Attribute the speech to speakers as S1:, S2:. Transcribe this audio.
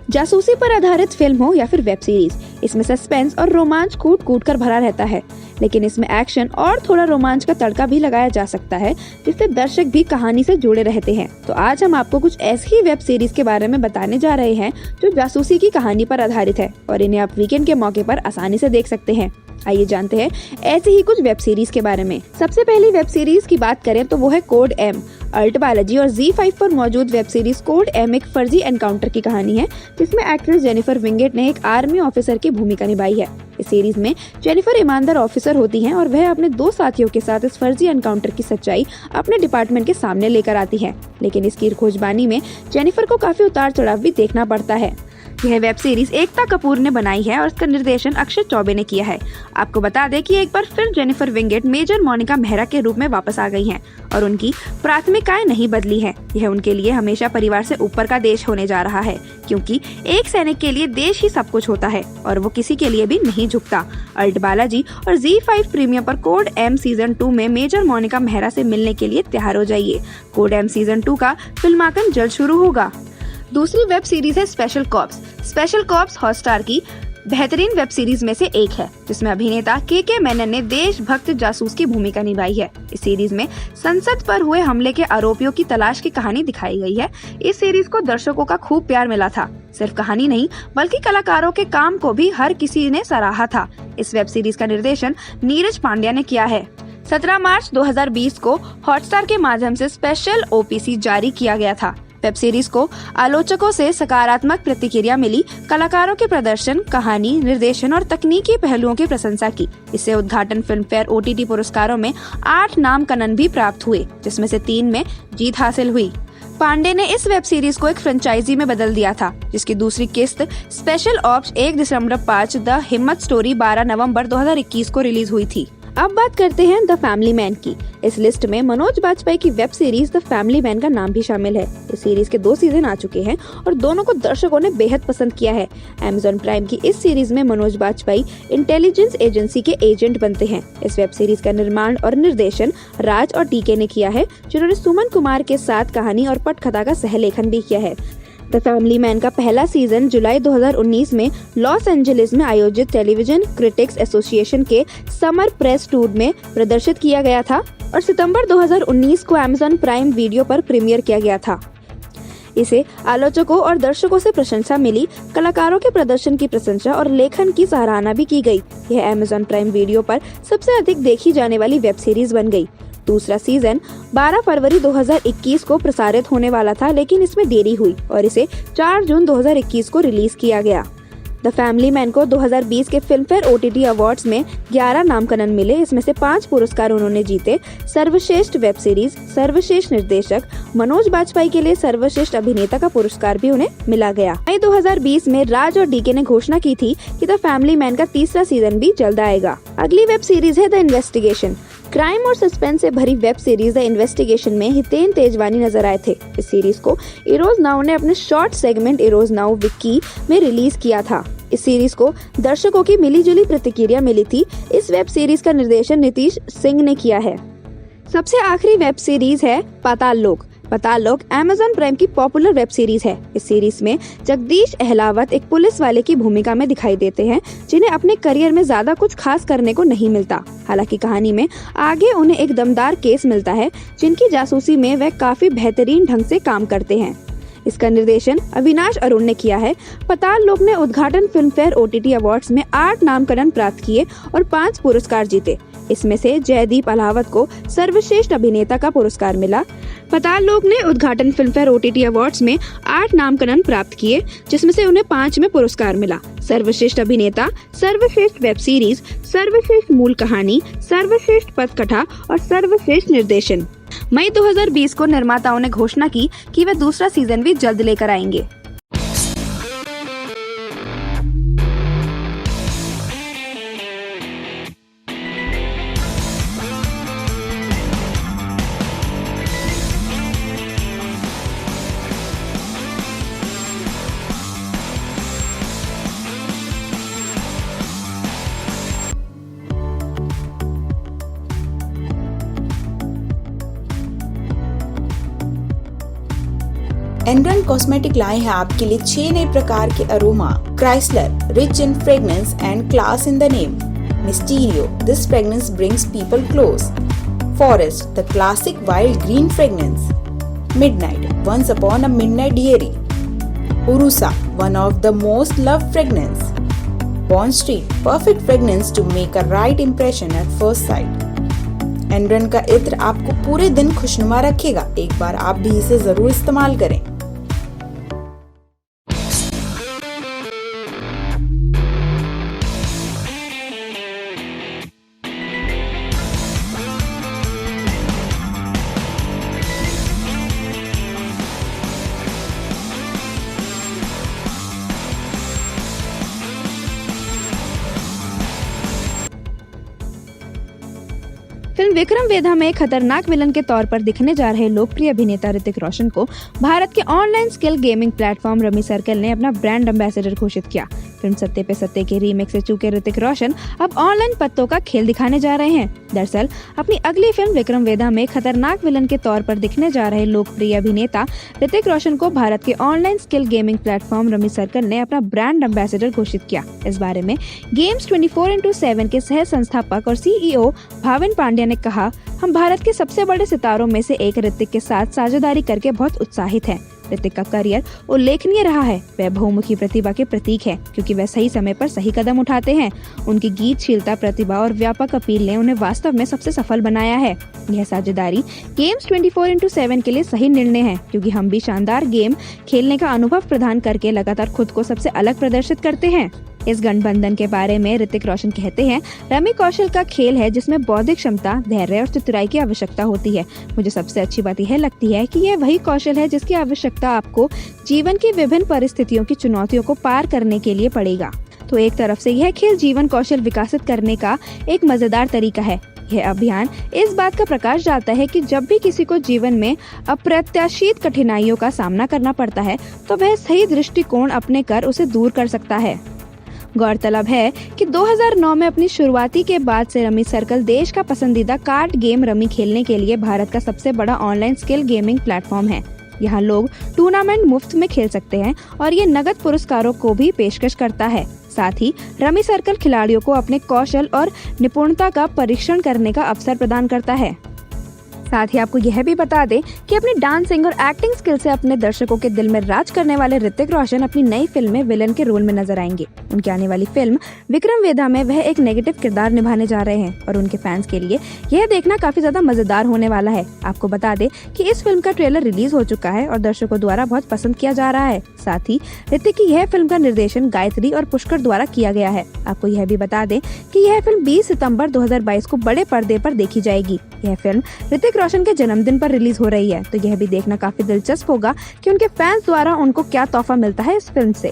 S1: जासूसी पर आधारित फिल्म हो या फिर वेब सीरीज, इसमें सस्पेंस और रोमांच कूट कूट कर भरा रहता है, लेकिन इसमें एक्शन और थोड़ा रोमांच का तड़का भी लगाया जा सकता है, जिससे दर्शक भी कहानी से जुड़े रहते हैं। तो आज हम आपको कुछ ऐसी ही वेब सीरीज के बारे में बताने जा रहे हैं जो जासूसी की कहानी पर आधारित है और इन्हें आप वीकेंड के मौके पर आसानी से देख सकते हैं। आइए जानते हैं ऐसी ही कुछ वेब सीरीज के बारे में। सबसे पहली वेब सीरीज की बात करें तो वो है कोड एम। अल्ट बालाजी और ZEE5 पर मौजूद वेब सीरीज कोड एम एक फर्जी एनकाउंटर की कहानी है, जिसमें एक्ट्रेस जेनिफर विंगेट ने एक आर्मी ऑफिसर की भूमिका निभाई है। इस सीरीज में जेनिफर ईमानदार ऑफिसर होती हैं और वह अपने 2 साथियों के साथ इस फर्जी एनकाउंटर की सच्चाई अपने डिपार्टमेंट के सामने लेकर आती है, लेकिन इसकी खोजबानी में जेनिफर को काफी उतार चढ़ाव भी देखना पड़ता है। यह वेब सीरीज एकता कपूर ने बनाई है और इसका निर्देशन अक्षय चौबे ने किया है। आपको बता दें कि एक बार फिर Jennifer Winget major Monica Mehra के रूप में वापस आ गई हैं और उनकी प्राथमिकताएं नहीं बदली है। यह उनके लिए हमेशा परिवार से ऊपर का देश होने जा रहा है, क्योंकि एक सैनिक के लिए देश ही सब कुछ होता है और वो किसी के लिए भी नहीं झुकता। अल्ट बालाजी और ZEE5 प्रीमियम पर कोड एम सीजन 2 में मेजर मोनिका मेहरा से मिलने के लिए तैयार हो जाइए। कोड एम सीजन 2 का फिल्मांकन जल्द शुरू होगा। दूसरी वेब सीरीज है special cops. Special cops Hotstar की बेहतरीन वेब सीरीज में से एक है, जिसमें अभिनेता के मेनन ने देशभक्त जासूस की भूमिका निभाई है। इस सीरीज में संसद पर हुए हमले के आरोपियों की तलाश की कहानी दिखाई गई है। इस सीरीज को दर्शकों का खूब प्यार मिला था। सिर्फ कहानी नहीं बल्कि कलाकारों के काम को भी हर किसी ने सराहा था। इस वेब सीरीज का निर्देशन नीरज पांड्या ने किया है। 17 मार्च 2020 को हॉटस्टार के माध्यम से स्पेशल OPC जारी किया गया था। वेब सीरीज को आलोचकों से सकारात्मक प्रतिक्रिया मिली। कलाकारों के प्रदर्शन, कहानी, निर्देशन और तकनीकी पहलुओं की प्रशंसा की। इससे उद्घाटन फिल्म फेयर OTT पुरस्कारों में 8 नामांकन भी प्राप्त हुए, जिसमें से 3 में जीत हासिल हुई। पांडे ने इस वेब सीरीज को एक फ्रेंचाइजी में बदल दिया था, जिसकी दूसरी किस्त स्पेशल ऑप्स 1 दिसंबर 5 द हिम्मत स्टोरी 12 नवंबर 2021 को रिलीज हुई थी। अब बात करते हैं द फैमिली मैन की। इस लिस्ट में मनोज बाजपेयी की web series the family man का नाम भी शामिल है। इस सीरीज के 2 सीजन आ चुके हैं और दोनों को दर्शकों ने बेहद पसंद किया है। Amazon प्राइम की इस सीरीज में मनोज बाजपेयी इंटेलिजेंस एजेंसी के एजेंट बनते हैं। इस वेब सीरीज का निर्माण और निर्देशन राज और DK ने किया है, जिन्होंने सुमन कुमार के साथ कहानी और पटकथा का सहलेखन भी किया है। द फैमिली मैन का पहला सीजन जुलाई 2019 में लॉस एंजलिस में आयोजित टेलीविजन क्रिटिक्स एसोसिएशन के समर प्रेस टूर में प्रदर्शित किया गया था और सितंबर 2019 को Amazon प्राइम वीडियो पर प्रीमियर किया गया था। इसे आलोचकों और दर्शकों से प्रशंसा मिली। कलाकारों के प्रदर्शन की प्रशंसा और लेखन की सराहना भी की गई। यह Amazon प्राइम वीडियो पर सबसे अधिक देखी जाने वाली वेब सीरीज बन गई। दूसरा सीजन 12 फरवरी 2021 को प्रसारित होने वाला था, लेकिन इसमें देरी हुई और इसे 4 जून 2021 को रिलीज किया गया। द फैमिली मैन को 2020 के फिल्म फेयर OTT अवार्ड्स में 11 नामांकन मिले। इसमें से 5 पुरस्कार उन्होंने जीते। सर्वश्रेष्ठ वेब सीरीज, सर्वश्रेष्ठ निर्देशक, मनोज बाजपेयी के लिए सर्वश्रेष्ठ अभिनेता का पुरस्कार भी उन्हें मिला गया। मई 2020 में राज और DK ने घोषणा की थी कि द फैमिली मैन का तीसरा सीजन भी जल्द आएगा। अगली वेब सीरीज है द इन्वेस्टिगेशन। क्राइम और सस्पेंस से भरी वेब सीरीज द इन्वेस्टिगेशन में हितेन तेजवानी नजर आए थे। इस सीरीज को इरोज नाउ ने अपने short segment Eros now Vicky में रिलीज किया था। इस सीरीज को दर्शकों की मिलीजुली प्रतिक्रिया मिली थी। इस वेब सीरीज का निर्देशन नीतीश सिंह ने किया है। सबसे आखिरी वेब सीरीज है पाताल लोक। पाताल लोक Amazon प्राइम की पॉपुलर वेब सीरीज है। इस सीरीज में जगदीश अहलावत एक पुलिस वाले की भूमिका में दिखाई देते हैं, जिन्हें अपने करियर में ज्यादा कुछ खास करने को नहीं मिलता। हालांकि कहानी में आगे उन्हें एक दमदार केस मिलता है, जिनकी जासूसी में वह काफी बेहतरीन ढंग से काम करते हैं। इसका निर्देशन अविनाश अरुण ने किया है। पाताल लोक ने उद्घाटन फिल्म फेयर OTT अवार्ड्स में 8 नामांकन प्राप्त किए और 5 पुरस्कार जीते। इसमें से जयदीप अलावत को सर्वश्रेष्ठ अभिनेता का पुरस्कार मिला। पाताल लोक ने उद्घाटन फिल्म फेयर OTT अवार्ड्स में 8 नामांकन प्राप्त किए, जिसमें से उन्हें 5 में पुरस्कार मिला। सर्वश्रेष्ठ अभिनेता, सर्वश्रेष्ठ वेब सीरीज, सर्वश्रेष्ठ मूल कहानी, सर्वश्रेष्ठ पटकथा और सर्वश्रेष्ठ निर्देशन। मई 2020 को निर्माताओं ने घोषणा की कि वे दूसरा सीजन भी जल्द लेकर आएंगे।
S2: एनरन कॉस्मेटिक लाए हैं आपके लिए 6 नए प्रकार के aroma. Chrysler, rich in fragrance and class in the name. Mysterio, this fragrance brings people close. Forest, the classic wild green fragrance. Midnight, once upon a midnight dearie. उरुसा, one of the most loved fragrance. Bond Street, perfect fragrance to make a right impression at first sight. एनरन का इत्र आपको पूरे दिन खुशनुमा रखेगा। एक बार आप भी इसे जरूर इस्तेमाल करें।
S1: फिल्म विक्रम वेधा में खतरनाक विलन के तौर पर दिखने जा रहे लोकप्रिय अभिनेता ऋतिक रोशन को भारत के online skill gaming platform rummy circle ने अपना ब्रांड एम्बेसडर घोषित किया। फिल्म सत्ते पे सत्ते के रीमेक से चूके ऋतिक रोशन अब ऑनलाइन पत्तों का खेल दिखाने जा रहे हैं। दरअसल अपनी अगली फिल्म विक्रम वेधा में खतरनाक विलन के तौर पर दिखने जा रहे लोकप्रिय अभिनेता ऋतिक रोशन को भारत के online skill gaming platform rummy circle ने अपना ब्रांड एम्बेसडर घोषित किया। इस बारे में गेम्स 24x7 के सह संस्थापक और CEO भाविन पांड्या ने कहा, हम भारत के सबसे बड़े सितारों में से एक ऋतिक के साथ साझेदारी करके बहुत उत्साहित हैं। ऋतिक का करियर उल्लेखनीय रहा है। वह बहुमुखी प्रतिभा के प्रतीक है क्योंकि वह सही समय पर सही कदम उठाते हैं। उनकी गीतशीलता, प्रतिभा और व्यापक अपील ने उन्हें वास्तव में सबसे सफल बनाया है। यह साझेदारी गेम्स 24x7 के लिए सही निर्णय है क्योंकि हम भी शानदार गेम खेलने का अनुभव प्रदान करके लगातार खुद को सबसे अलग प्रदर्शित करते हैं। इस गठबंधन के बारे में ऋतिक रोशन कहते हैं, रमी कौशल का खेल है जिसमें बौद्धिक क्षमता, धैर्य और चतुराई की आवश्यकता होती है। मुझे सबसे अच्छी बात यह लगती है कि यह वही कौशल है जिसकी आवश्यकता आपको जीवन की विभिन्न परिस्थितियों की चुनौतियों को पार करने के लिए पड़ेगा। तो एक तरफ से यह खेल जीवन कौशल विकसित करने का एक मजेदार तरीका है। यह अभियान इस बात का प्रकाश डालता है कि जब भी किसी को जीवन में अप्रत्याशित कठिनाइयों का सामना करना पड़ता है तो वह सही दृष्टिकोण अपने कर उसे दूर कर सकता है। गौरतलब है कि 2009 में अपनी शुरुआती के बाद से रमी सर्कल देश का पसंदीदा कार्ड गेम रमी खेलने के लिए भारत का सबसे बड़ा ऑनलाइन स्किल गेमिंग प्लेटफॉर्म है। यहाँ लोग टूर्नामेंट मुफ्त में खेल सकते हैं और ये नगद पुरस्कारों को भी पेशकश करता है। साथ ही रमी सर्कल खिलाड़ियों को अपने कौशल और निपुणता का परीक्षण करने का अवसर प्रदान करता है। साथ ही आपको यह भी बता दें कि अपनी डांसिंग और एक्टिंग स्किल से अपने दर्शकों के दिल में राज करने वाले ऋतिक रोशन अपनी नई फिल्म में विलन के रोल में नजर आएंगे। उनकी आने वाली फिल्म विक्रम वेधा में वह एक नेगेटिव किरदार निभाने जा रहे हैं और उनके फैंस के लिए यह देखना काफी ज्यादा मजेदार होने वाला है। आपको बता दें कि इस फिल्म का ट्रेलर रिलीज हो चुका है और दर्शकों द्वारा बहुत पसंद किया जा रहा है। साथ ही ऋतिक की यह फिल्म का निर्देशन गायत्री और पुष्कर द्वारा किया गया है। आपको यह भी बता दें कि यह फिल्म 20 सितंबर 2022 को बड़े पर्दे पर देखी जाएगी। यह फिल्म ऋतिक रोशन के जन्मदिन पर रिलीज हो रही है, तो यह भी देखना काफी दिलचस्प होगा कि उनके फैंस द्वारा उनको क्या तोहफा मिलता है इस फिल्म से।